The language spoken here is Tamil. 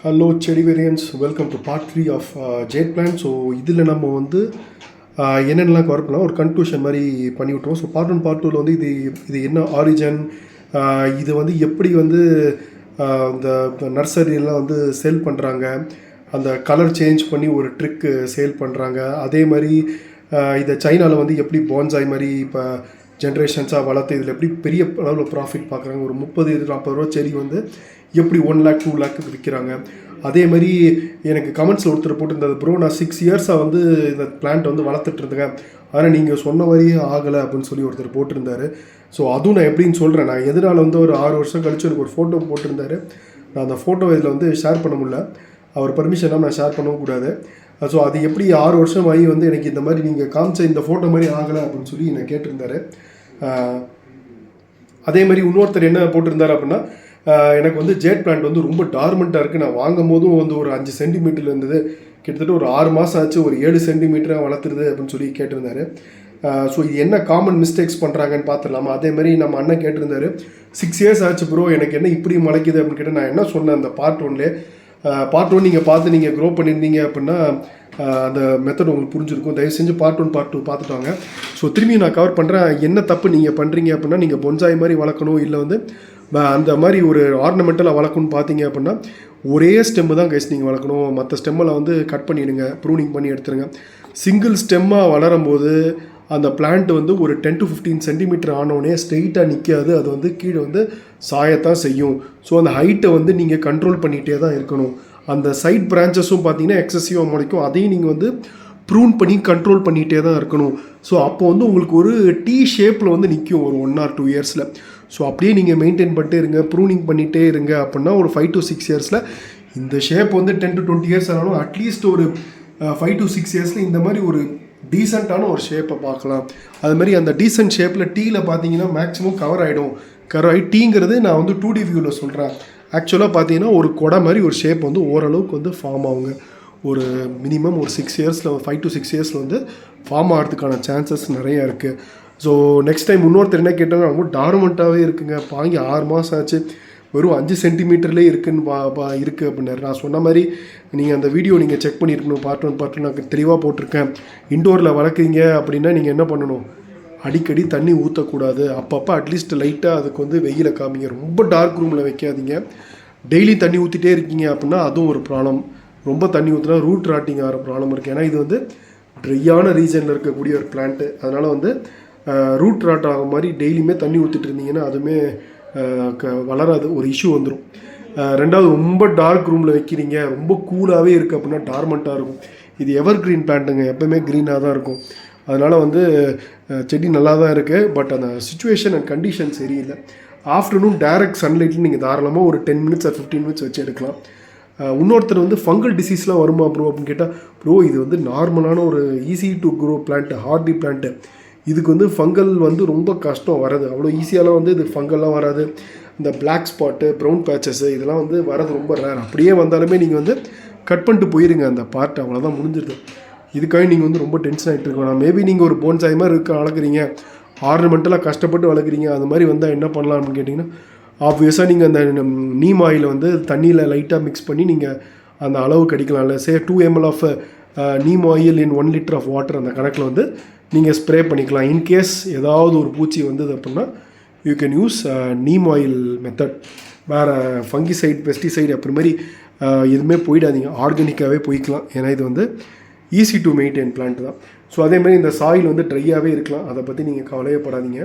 ஹலோ செடி வேரியன்ஸ், welcome to part 3 of jade plant. So இதில் நம்ம வந்து என்னென்னலாம் கவர் பண்ணலாம் ஒரு கன்க்ளூஷன் மாதிரி பண்ணிவிட்டோம். ஸோ பார்ட் 1 பார்ட் 2ல் வந்து இது என்ன ஆரிஜன், இது வந்து எப்படி வந்து இந்த நர்சரியெல்லாம் வந்து சேல் பண்ணுறாங்க, அந்த கலர் சேஞ்ச் பண்ணி ஒரு ட்ரிக்கு சேல் பண்ணுறாங்க. அதே மாதிரி இதை சைனாவில் வந்து எப்படி போன்சாய் மாதிரி இப்போ ஜென்ரேஷன்ஸாக வளர்த்து இதில் எப்படி பெரிய அளவில் ப்ராஃபிட் பார்க்குறாங்க. ஒரு 30-40 ரூபா செடி வந்து எப்படி 1 lakh 2 lakh விற்கிறாங்க. அதே மாதிரி எனக்கு கமெண்ட்ஸில் ஒருத்தர் போட்டிருந்தது, ப்ரோ நான் 6 இயர்ஸாக வந்து இந்த பிளான்ட் வந்து வளர்த்துட்டு இருந்தேங்க, ஆனால் நீங்கள் சொன்ன மாதிரியே ஆகலை அப்படின்னு சொல்லி ஒருத்தர் போட்டிருந்தாரு. ஸோ அதுவும் நான் எப்படின்னு சொல்கிறேன். நான் எதனால் வந்து ஒரு 6 வருஷம் கழிச்சு எனக்கு ஒரு ஃபோட்டோ போட்டிருந்தாரு. நான் அந்த ஃபோட்டோ இதில் வந்து ஷேர் பண்ண முடியல, அவர் பர்மிஷன் இல்லாமல் நான் ஷேர் பண்ணவும் கூடாது. ஸோ அது எப்படி 6 வருஷம் ஆகி வந்து எனக்கு இந்த மாதிரி நீங்கள் காமிச்ச இந்த ஃபோட்டோ மாதிரி ஆகலை அப்படின்னு சொல்லி நான் கேட்டிருந்தாரு. அதே மாதிரி இன்னொருத்தர் என்ன போட்டிருந்தார் அப்படின்னா, எனக்கு வந்து ஜேட் பிளான்ட் வந்து ரொம்ப டார்மெண்ட்டாக இருக்குது, நான் வாங்கும் போதும் வந்து ஒரு 5 சென்டிமீட்டர் இருந்தது, கிட்டத்தட்ட ஒரு 6 மாதம் ஆச்சு, ஒரு 7 சென்டிமீட்டராக வளர்த்துருது அப்படின்னு சொல்லி கேட்டிருந்தாரு. ஸோ இது என்ன காமன் மிஸ்டேக்ஸ் பண்ணுறாங்கன்னு பார்த்துடலாமா. அதே மாதிரி நம்ம அண்ணன் கேட்டிருந்தாரு, 6 இயர்ஸ் ஆச்சு ப்ரோ, எனக்கு என்ன இப்படி முளைக்குது அப்படின்னு கேட்டால், நான் என்ன சொன்னேன் அந்த பார்ட் 1லே, பார்ட் 1 நீங்கள் பார்த்து நீங்கள் க்ரோ பண்ணியிருந்தீங்க அப்படின்னா அந்த மெத்தட் உங்களுக்கு புரிஞ்சிருக்கும். தயவு செஞ்சு பார்ட் 1 பார்ட் 2 பார்த்துட்டாங்க. ஸோ திரும்பி நான் கவர் பண்ணுறேன். என்ன தப்பு நீங்கள் பண்ணுறீங்க அப்படின்னா, நீங்கள் பொன்சாய் மாதிரி வளர்க்கணும், இல்லை வந்து அந்த மாதிரி ஒரு ஆர்னமெண்டலாக வளர்க்கணும்னு பார்த்தீங்க அப்படின்னா ஒரே ஸ்டெம்மு தான் கைஸ் நீங்கள் வளர்க்கணும். மற்ற ஸ்டெம்மில் வந்து கட் பண்ணிவிடுங்க, ப்ரூனிங் பண்ணி எடுத்துருங்க. சிங்கிள் ஸ்டெம்மாக வளரும்போது அந்த பிளான்ட் வந்து ஒரு 10 to 15 சென்டிமீட்டர் ஆனோடனே ஸ்ட்ரெயிட்டாக நிற்காது, அது வந்து கீழே வந்து சாயத்தான் செய்யும். ஸோ அந்த ஹைட்டை வந்து நீங்கள் கண்ட்ரோல் பண்ணிகிட்டே தான் இருக்கணும். அந்த சைட் பிரான்ச்சஸும் பார்த்தீங்கன்னா எக்ஸசிவாக முளைக்கும், அதையும் நீங்கள் வந்து ப்ரூன் பண்ணி கண்ட்ரோல் பண்ணிகிட்டே தான் இருக்கணும். ஸோ அப்போ வந்து உங்களுக்கு ஒரு டீ ஷேப்பில் வந்து நிற்கும் ஒரு 1 or 2 இயர்ஸில். ஸோ அப்படியே நீங்கள் மெயின்டைன் பண்ணிட்டே இருங்க, ப்ரூனிங் பண்ணிகிட்டே இருங்க அப்படின்னா ஒரு 5 to 6 இயர்ஸில் இந்த ஷேப் வந்து 10 to 20 இயர்ஸ் ஆனாலும் அட்லீஸ்ட் ஒரு 5 to 6 இயர்ஸில் இந்த மாதிரி ஒரு டீசெண்டான ஒரு ஷேப்பை பார்க்கலாம். அது மாதிரி அந்த டீசென்ட் ஷேப்பில் டீயில் பார்த்தீங்கன்னா மேக்ஸிமம் கவர் ஆகிடும். டீங்கிறது நான் வந்து 2D வியூவில் சொல்கிறேன். ஆக்சுவலாக பார்த்தீங்கன்னா ஒரு கொடை மாதிரி ஒரு ஷேப் வந்து ஓரளவுக்கு வந்து ஃபார்ம் ஆகுங்க. ஒரு மினிமம் ஒரு 6 இயர்ஸில் 5 to 6 இயர்ஸில் வந்து ஃபார்ம் ஆகிறதுக்கான சான்சஸ் நிறையா இருக்குது. ஸோ நெக்ஸ்ட் டைம் இன்னொருத்தர் என்ன கேட்டாங்க, ரொம்ப டார்மெண்ட்டாகவே இருக்குங்க, வாங்கி 6 மாதம் ஆச்சு, வெறும் 5 சென்டிமீட்டர்லேயே இருக்குது அப்படின்னாரு. நான் சொன்ன மாதிரி நீங்கள் அந்த வீடியோ நீங்கள் செக் பண்ணியிருக்கணும். பார்ட் 1 பார்ட் 2 நான் தெளிவாக போட்டிருக்கேன். இண்டோரில் வளர்க்குறீங்க அப்படின்னா நீங்கள் என்ன பண்ணணும், அடிக்கடி தண்ணி ஊற்றக்கூடாது. அப்பப்போ அட்லீஸ்ட் லைட்டாக அதுக்கு வந்து வெயில காமிங்க. ரொம்ப டார்க் ரூமில் வைக்காதீங்க. டெய்லி தண்ணி ஊற்றிட்டே இருக்கீங்க அப்படின்னா அதுவும் ஒரு ப்ராப்ளம். ரொம்ப தண்ணி ஊற்றினா ரூட் ராட்டிங் ஆகிற ப்ராப்ளம் இருக்குது. ஏன்னா இது வந்து ட்ரையான ரீஜனில் இருக்கக்கூடிய ஒரு பிளான்ட்டு. அதனால் வந்து ரூட் ராட் ஆகிற மாதிரி டெய்லியுமே தண்ணி ஊற்றிட்டு இருந்தீங்கன்னா அதுவுமே வளராது, ஒரு இஷ்யூ வந்துடும். ரெண்டாவது, ரொம்ப டார்க் ரூமில் வைக்கிறீங்க, ரொம்ப கூலாகவே இருக்குது அப்படின்னா டார்மெண்ட்டாக இருக்கும். இது எவர் க்ரீன் பிளான்ட்டுங்க, எப்போவுமே க்ரீனாக தான் இருக்கும். அதனால் வந்து செடி நல்லா தான் இருக்குது, பட் அந்த சுச்சுவேஷன் அண்ட் கண்டிஷன் சரியில்லை. ஆஃப்டர்நூன் டைரக்ட் சன்லைட்டில் நீங்கள் தாராளமாக ஒரு 10 minutes or 15 minutes வச்சு எடுக்கலாம். இன்னொருத்தர் வந்து ஃபங்கல் டிசீஸ்லாம் வருமா ப்ரோ அப்படின்னு கேட்டால், ப்ரோ இது வந்து நார்மலான ஒரு easy to grow plant, hardy plant. இதுக்கு வந்து ஃபங்கல் வந்து ரொம்ப கஷ்டம் வராது, அவ்வளோ ஈஸியாலாம் வந்து இது ஃபங்கல்லாம் வராது. இந்த பிளாக் ஸ்பாட்டு, ப்ரௌன் பேச்சஸ்ஸு இதெல்லாம் வந்து வரது ரொம்ப ரேர். அப்படியே வந்தாலுமே நீங்கள் வந்து கட் பண்ணிட்டு போயிருங்க அந்த பார்ட், அவ்வளோதான் முடிஞ்சிருது. இதுக்காக நீங்கள் வந்து ரொம்ப டென்ஷன் ஆகிட்டு இருக்கணும். மேபி நீங்கள் ஒரு போன்சாய் மாதிரி வளர்க்குறீங்க, ஆர்னமெண்டலாக கஷ்டப்பட்டு வளர்க்குறீங்க, அது மாதிரி வந்தால் என்ன பண்ணலாம் அப்படின்னு கேட்டிங்கன்னா, ஆப்வியஸாக நீங்கள் அந்த நீம் ஆயில் வந்து தண்ணியில் லைட்டாக மிக்ஸ் பண்ணி நீங்கள் அந்த அளவு கடிக்கலாம்ல. 2 ml of neem oil in 1 liter of water அந்த கணக்கில் வந்து நீங்கள் ஸ்ப்ரே பண்ணிக்கலாம். இன்கேஸ் ஏதாவது ஒரு பூச்சி வந்தது அப்படின்னா you can use neem oil method. வேறு ஃபங்கிசைட், பெஸ்டிசைடு அப்புறமாரி எதுவுமே போயிடாதீங்க, ஆர்கானிக்காகவே போய்க்கலாம். ஏன்னா இது வந்து ஈஸி டு மெயின்டைன் பிளான்ட் தான். ஸோ அதேமாதிரி இந்த சாயில் வந்து ட்ரையாகவே இருக்கலாம், அதை பற்றி நீங்கள் கவலையப்படாதீங்க.